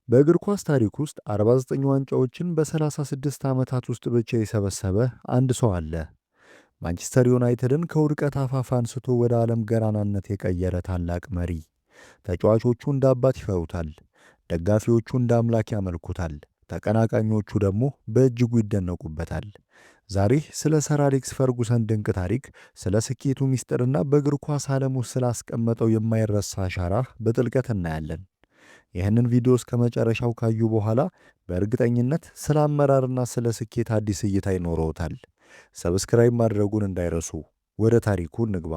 በእግር ኳስ ታሪክ ውስጥ 49 ዋንጫዎችን በ36 ዓመታት ውስጥ ብቻ የሰበሰበ አንድ ሰው አለ። ማንቸስተር ዩናይትድን ከውድቀት አፋፍ አንስቶ ወደ ዓለም ገናናነት የቀየረ ታላቅ መሪ። ተጫዋቾቹ እንደ አባት ይፈሩታል፣ ደጋፊዎቹ እንደ አምላክ ያመልኩታል፣ ተቀናቃኞቹ ደግሞ በእጅጉ ይደነቁበታል። ዛሬ ስለ ሰር አሌክስ ፈርጉሰን ድንቅ ታሪክ፣ ስለ ስኬቱ ምስጢርና በእግር ኳስ ዓለም ውስጥ ስላስቀመጠው የማይረሳ አሻራ በጥልቀት እናያለን። ይህንን ቪዲዮ እስከ መጨረሻው ካዩ በኋላ በእርግጠኝነት ስለ አመራርና ስለ ስኬት አዲስ እይታ ይኖረውታል። ሰብስክራይብ ማድረጉን እንዳይረሱ። ወደ ታሪኩ እንግባ።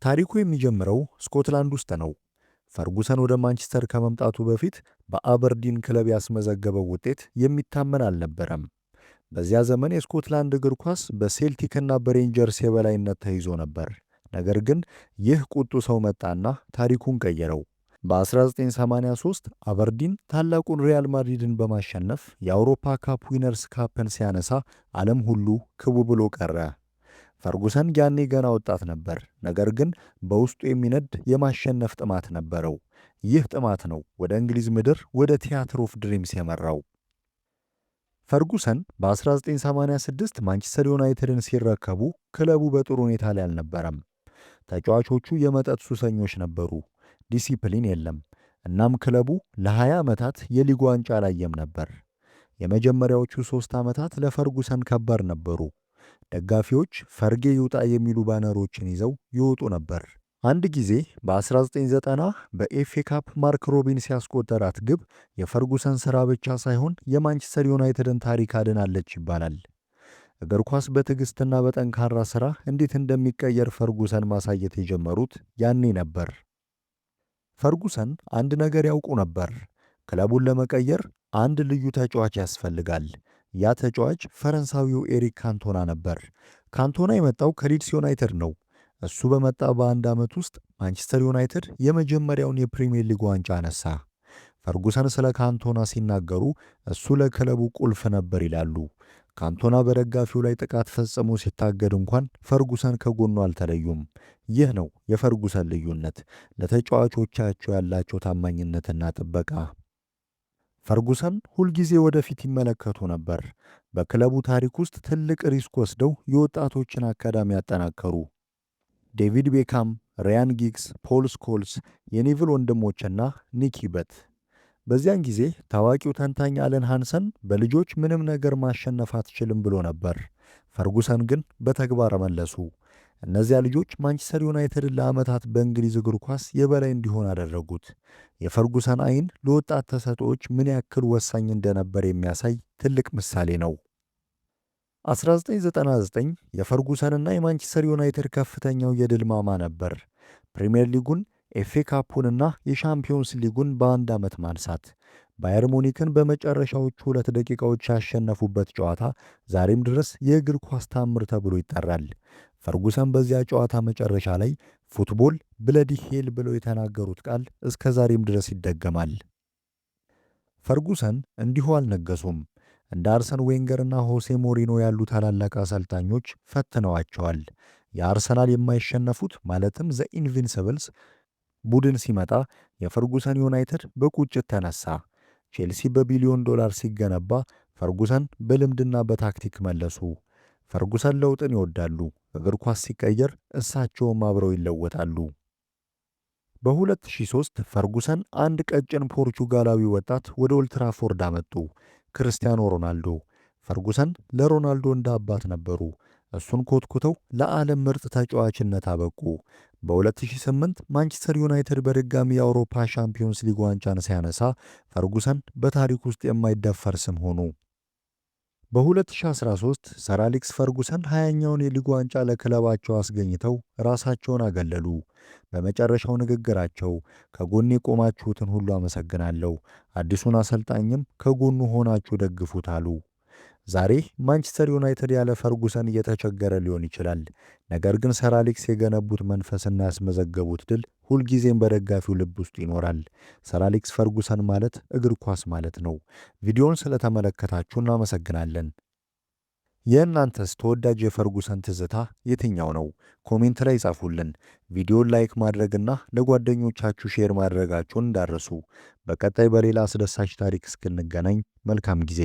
ታሪኩ የሚጀምረው ስኮትላንድ ውስጥ ነው። ፈርጉሰን ወደ ማንቸስተር ከመምጣቱ በፊት በአበርዲን ክለብ ያስመዘገበው ውጤት የሚታመን አልነበረም። በዚያ ዘመን የስኮትላንድ እግር ኳስ በሴልቲክና በሬንጀርስ የበላይነት ተይዞ ነበር። ነገር ግን ይህ ቁጡ ሰው መጣና ታሪኩን ቀየረው። በ1983 አበርዲን ታላቁን ሪያል ማድሪድን በማሸነፍ የአውሮፓ ካፕ ዊነርስ ካፕን ሲያነሳ ዓለም ሁሉ ክቡ ብሎ ቀረ። ፈርጉሰን ያኔ ገና ወጣት ነበር፣ ነገር ግን በውስጡ የሚነድ የማሸነፍ ጥማት ነበረው። ይህ ጥማት ነው ወደ እንግሊዝ ምድር ወደ ቲያትር ኦፍ ድሪምስ የመራው። ፈርጉሰን በ1986 ማንቸስተር ዩናይትድን ሲረከቡ ክለቡ በጥሩ ሁኔታ ላይ አልነበረም። ተጫዋቾቹ የመጠጥ ሱሰኞች ነበሩ፣ ዲሲፕሊን የለም። እናም ክለቡ ለ20 ዓመታት የሊግ ዋንጫ አላየም ነበር። የመጀመሪያዎቹ 3 ዓመታት ለፈርጉሰን ከባድ ነበሩ። ደጋፊዎች ፈርጌ ይውጣ የሚሉ ባነሮችን ይዘው ይወጡ ነበር። አንድ ጊዜ በ1990 በኤፍኤ ካፕ ማርክ ሮቢንስ ያስቆጠራት ግብ የፈርጉሰን ሥራ ብቻ ሳይሆን የማንቸስተር ዩናይትድን ታሪክ አድናለች ይባላል። እግር ኳስ በትዕግሥትና በጠንካራ ሥራ እንዴት እንደሚቀየር ፈርጉሰን ማሳየት የጀመሩት ያኔ ነበር። ፈርጉሰን አንድ ነገር ያውቁ ነበር። ክለቡን ለመቀየር አንድ ልዩ ተጫዋች ያስፈልጋል። ያ ተጫዋች ፈረንሳዊው ኤሪክ ካንቶና ነበር። ካንቶና የመጣው ከሊድስ ዩናይትድ ነው። እሱ በመጣ በአንድ ዓመት ውስጥ ማንቸስተር ዩናይትድ የመጀመሪያውን የፕሪሚየር ሊግ ዋንጫ አነሳ። ፈርጉሰን ስለ ካንቶና ሲናገሩ እሱ ለክለቡ ቁልፍ ነበር ይላሉ። ካንቶና በደጋፊው ላይ ጥቃት ፈጽሞ ሲታገድ እንኳን ፈርጉሰን ከጎኑ አልተለዩም። ይህ ነው የፈርጉሰን ልዩነት፣ ለተጫዋቾቻቸው ያላቸው ታማኝነትና ጥበቃ። ፈርጉሰን ሁልጊዜ ወደፊት ይመለከቱ ነበር። በክለቡ ታሪክ ውስጥ ትልቅ ሪስክ ወስደው የወጣቶችን አካዳሚ ያጠናከሩ። ዴቪድ ቤካም፣ ራያን ጊግስ፣ ፖል ስኮልስ፣ የኔቪል ወንድሞችና ኒክ በት። በዚያን ጊዜ ታዋቂው ተንታኝ አለን ሃንሰን በልጆች ምንም ነገር ማሸነፍ አትችልም ብሎ ነበር። ፈርጉሰን ግን በተግባር መለሱ። እነዚያ ልጆች ማንቸስተር ዩናይትድን ለዓመታት በእንግሊዝ እግር ኳስ የበላይ እንዲሆን አደረጉት። የፈርጉሰን ዓይን ለወጣት ተሰጥኦዎች ምን ያክል ወሳኝ እንደነበር የሚያሳይ ትልቅ ምሳሌ ነው። 1999 የፈርጉሰንና የማንቸስተር ዩናይትድ ከፍተኛው የድል ማማ ነበር። ፕሪሚየር ሊጉን፣ ኤፍኤ ካፑንና የሻምፒዮንስ ሊጉን በአንድ ዓመት ማንሳት። ባየር ሙኒክን በመጨረሻዎቹ 2 ደቂቃዎች ያሸነፉበት ጨዋታ ዛሬም ድረስ የእግር ኳስ ታምር ተብሎ ይጠራል። ፈርጉሰን በዚያ ጨዋታ መጨረሻ ላይ ፉትቦል ብለዲ ሄል ብለው የተናገሩት ቃል እስከ ዛሬም ድረስ ይደገማል። ፈርጉሰን እንዲሁ አልነገሱም። እንደ አርሰን ዌንገርና ሆሴ ሞሪኖ ያሉ ታላላቅ አሰልጣኞች ፈትነዋቸዋል። የአርሰናል የማይሸነፉት ማለትም ዘ ኢንቪንሲብልስ ቡድን ሲመጣ የፈርጉሰን ዩናይትድ በቁጭት ተነሳ። ቼልሲ በቢሊዮን ዶላር ሲገነባ ፈርጉሰን በልምድና በታክቲክ መለሱ። ፈርጉሰን ለውጥን ይወዳሉ። እግር ኳስ ሲቀየር እሳቸውም አብረው ይለወጣሉ። በ2003 ፈርጉሰን አንድ ቀጭን ፖርቹጋላዊ ወጣት ወደ ኦልትራፎርድ አመጡ፣ ክርስቲያኖ ሮናልዶ። ፈርጉሰን ለሮናልዶ እንደ አባት ነበሩ። እሱን ኮትኩተው ለዓለም ምርጥ ተጫዋችነት አበቁ። በ2008 ማንቸስተር ዩናይትድ በድጋሚ የአውሮፓ ሻምፒዮንስ ሊግ ዋንጫን ሲያነሳ ፈርጉሰን በታሪክ ውስጥ የማይደፈር ስም ሆኑ። በ2013 ሰር አሌክስ ፈርጉሰን 20ኛውን የሊግ ዋንጫ ለክለባቸው አስገኝተው ራሳቸውን አገለሉ። በመጨረሻው ንግግራቸው ከጎኔ የቆማችሁትን ሁሉ አመሰግናለሁ፣ አዲሱን አሰልጣኝም ከጎኑ ሆናችሁ ደግፉት አሉ። ዛሬ ማንቸስተር ዩናይትድ ያለ ፈርጉሰን እየተቸገረ ሊሆን ይችላል። ነገር ግን ሰር አሌክስ የገነቡት መንፈስና ያስመዘገቡት ድል ሁልጊዜም በደጋፊው ልብ ውስጥ ይኖራል። ሰር አሌክስ ፈርጉሰን ማለት እግር ኳስ ማለት ነው። ቪዲዮውን ስለተመለከታችሁ እናመሰግናለን። የእናንተስ ተወዳጅ የፈርጉሰን ትዝታ የትኛው ነው? ኮሜንት ላይ ጻፉልን። ቪዲዮን ላይክ ማድረግና ለጓደኞቻችሁ ሼር ማድረጋችሁን እንዳረሱ። በቀጣይ በሌላ አስደሳች ታሪክ እስክንገናኝ መልካም ጊዜ